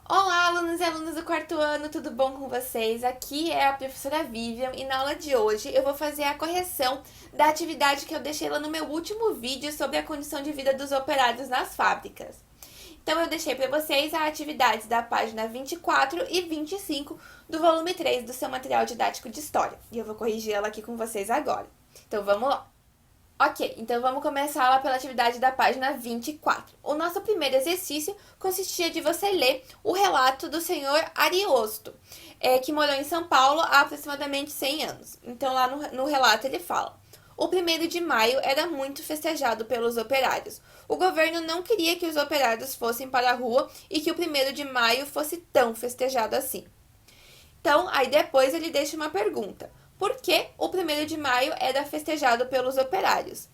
Olá, alunos e alunas do quarto ano, tudo bom com vocês? Aqui é a professora Vivian e na aula de hoje eu vou fazer a correção da atividade que eu deixei lá no meu último vídeo sobre a condição de vida dos operários nas fábricas. Então eu deixei para vocês a atividade da página 24 e 25 do volume 3 do seu material didático de história. E eu vou corrigir ela aqui com vocês agora. Então vamos lá. Ok, então vamos começar lá pela atividade da página 24. O nosso primeiro exercício consistia de você ler o relato do senhor Ariosto, que morou em São Paulo há aproximadamente 100 anos. Então, lá no relato ele fala: o 1º de maio era muito festejado pelos operários. O governo não queria que os operários fossem para a rua e que o 1º de maio fosse tão festejado assim. Então, aí depois ele deixa uma pergunta: por que o 1º de maio era festejado pelos operários?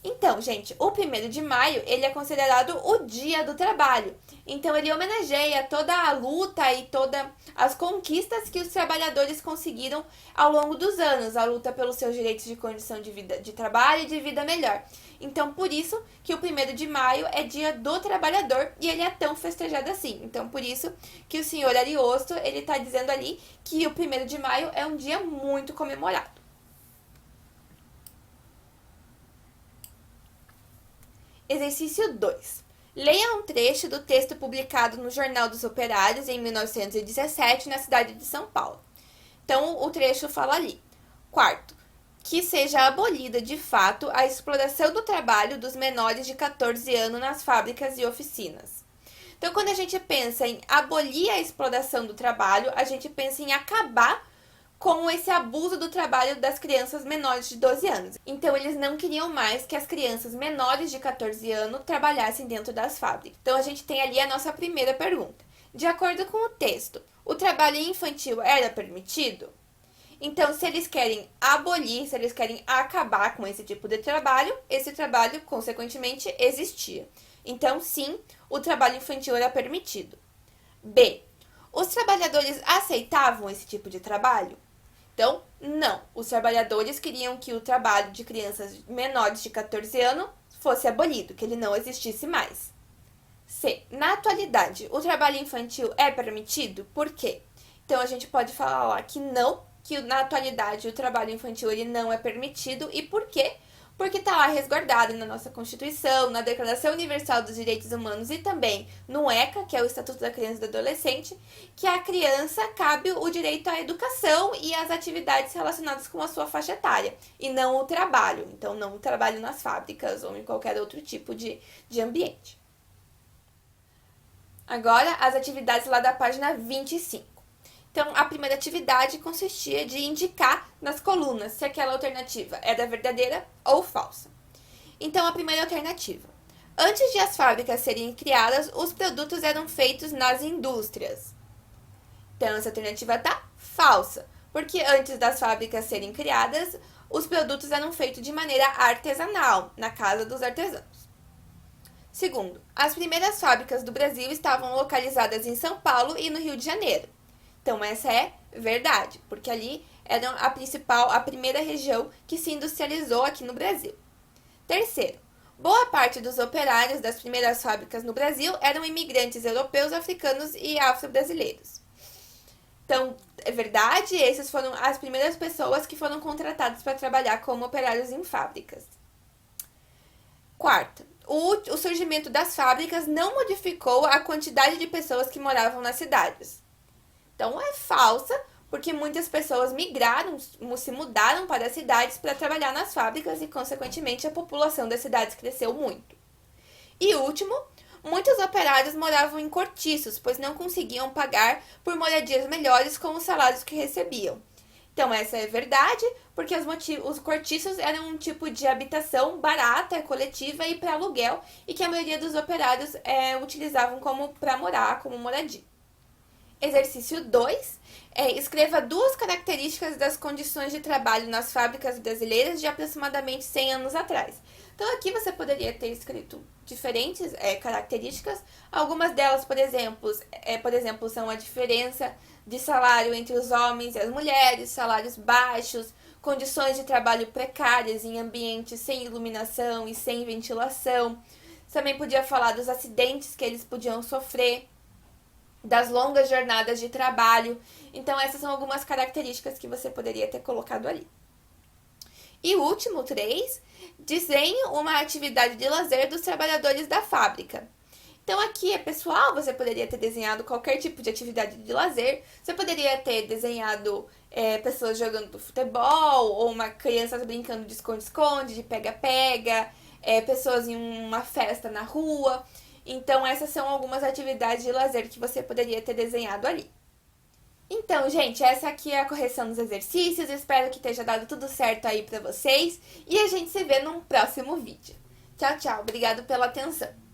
Então, gente, o 1º de maio, ele é considerado o dia do trabalho. Então, ele homenageia toda a luta e todas as conquistas que os trabalhadores conseguiram ao longo dos anos, a luta pelos seus direitos de condição de vida, de trabalho e de vida melhor. Então, por isso que o 1º de maio é dia do trabalhador e ele é tão festejado assim. Então, por isso que o senhor Ariosto, ele está dizendo ali que o 1º de maio é um dia muito comemorado. Exercício 2. Leia um trecho do texto publicado no Jornal dos Operários em 1917, na cidade de São Paulo. Então, o trecho fala ali. Quarto, que seja abolida de fato a exploração do trabalho dos menores de 14 anos nas fábricas e oficinas. Então, quando a gente pensa em abolir a exploração do trabalho, a gente pensa em acabar com esse abuso do trabalho das crianças menores de 12 anos. Então, eles não queriam mais que as crianças menores de 14 anos trabalhassem dentro das fábricas. Então, a gente tem ali a nossa primeira pergunta. De acordo com o texto, o trabalho infantil era permitido? Então, se eles querem abolir, se eles querem acabar com esse tipo de trabalho, esse trabalho, consequentemente, existia. Então, sim, o trabalho infantil era permitido. B. Os trabalhadores aceitavam esse tipo de trabalho? Então, não. Os trabalhadores queriam que o trabalho de crianças menores de 14 anos fosse abolido, que ele não existisse mais. C. Na atualidade, o trabalho infantil é permitido? Por quê? Então, a gente pode falar lá que não, que na atualidade o trabalho infantil ele não é permitido. E por quê? Porque está lá resguardado na nossa Constituição, na Declaração Universal dos Direitos Humanos e também no ECA, que é o Estatuto da Criança e do Adolescente, que a criança cabe o direito à educação e às atividades relacionadas com a sua faixa etária, e não o trabalho. Então, não o trabalho nas fábricas ou em qualquer outro tipo de ambiente. Agora, as atividades lá da página 25. Então, a primeira atividade consistia de indicar nas colunas se aquela alternativa era verdadeira ou falsa. Então, a primeira alternativa. Antes de as fábricas serem criadas, os produtos eram feitos nas indústrias. Então, essa alternativa está falsa, porque antes das fábricas serem criadas, os produtos eram feitos de maneira artesanal, na casa dos artesãos. Segundo, as primeiras fábricas do Brasil estavam localizadas em São Paulo e no Rio de Janeiro. Então, essa é verdade, porque ali era a primeira região que se industrializou aqui no Brasil. Terceiro, boa parte dos operários das primeiras fábricas no Brasil eram imigrantes europeus, africanos e afro-brasileiros. Então, é verdade, essas foram as primeiras pessoas que foram contratadas para trabalhar como operários em fábricas. Quarto, o surgimento das fábricas não modificou a quantidade de pessoas que moravam nas cidades. Então, é falsa, porque muitas pessoas migraram, se mudaram para as cidades para trabalhar nas fábricas e, consequentemente, a população das cidades cresceu muito. E último, muitos operários moravam em cortiços, pois não conseguiam pagar por moradias melhores com os salários que recebiam. Então, essa é verdade, porque os cortiços eram um tipo de habitação barata, coletiva e para aluguel, e que a maioria dos operários utilizavam para morar, como moradia. Exercício 2. Escreva duas características das condições de trabalho nas fábricas brasileiras de aproximadamente 100 anos atrás. Então, aqui você poderia ter escrito diferentes características. Algumas delas, por exemplo, são a diferença de salário entre os homens e as mulheres, salários baixos, condições de trabalho precárias em ambientes sem iluminação e sem ventilação. Também podia falar dos acidentes que eles podiam sofrer. das longas jornadas de trabalho. Então, essas são algumas características que você poderia ter colocado ali. E o último 3, desenhe uma atividade de lazer dos trabalhadores da fábrica. Então, aqui é pessoal, você poderia ter desenhado qualquer tipo de atividade de lazer. Você poderia ter desenhado pessoas jogando futebol, ou uma criança brincando de esconde-esconde, de pega-pega, pessoas em uma festa na rua. Então, essas são algumas atividades de lazer que você poderia ter desenhado ali. Então, gente, essa aqui é a correção dos exercícios. Espero que esteja dado tudo certo aí pra vocês. E a gente se vê num próximo vídeo. Tchau, tchau. Obrigado pela atenção.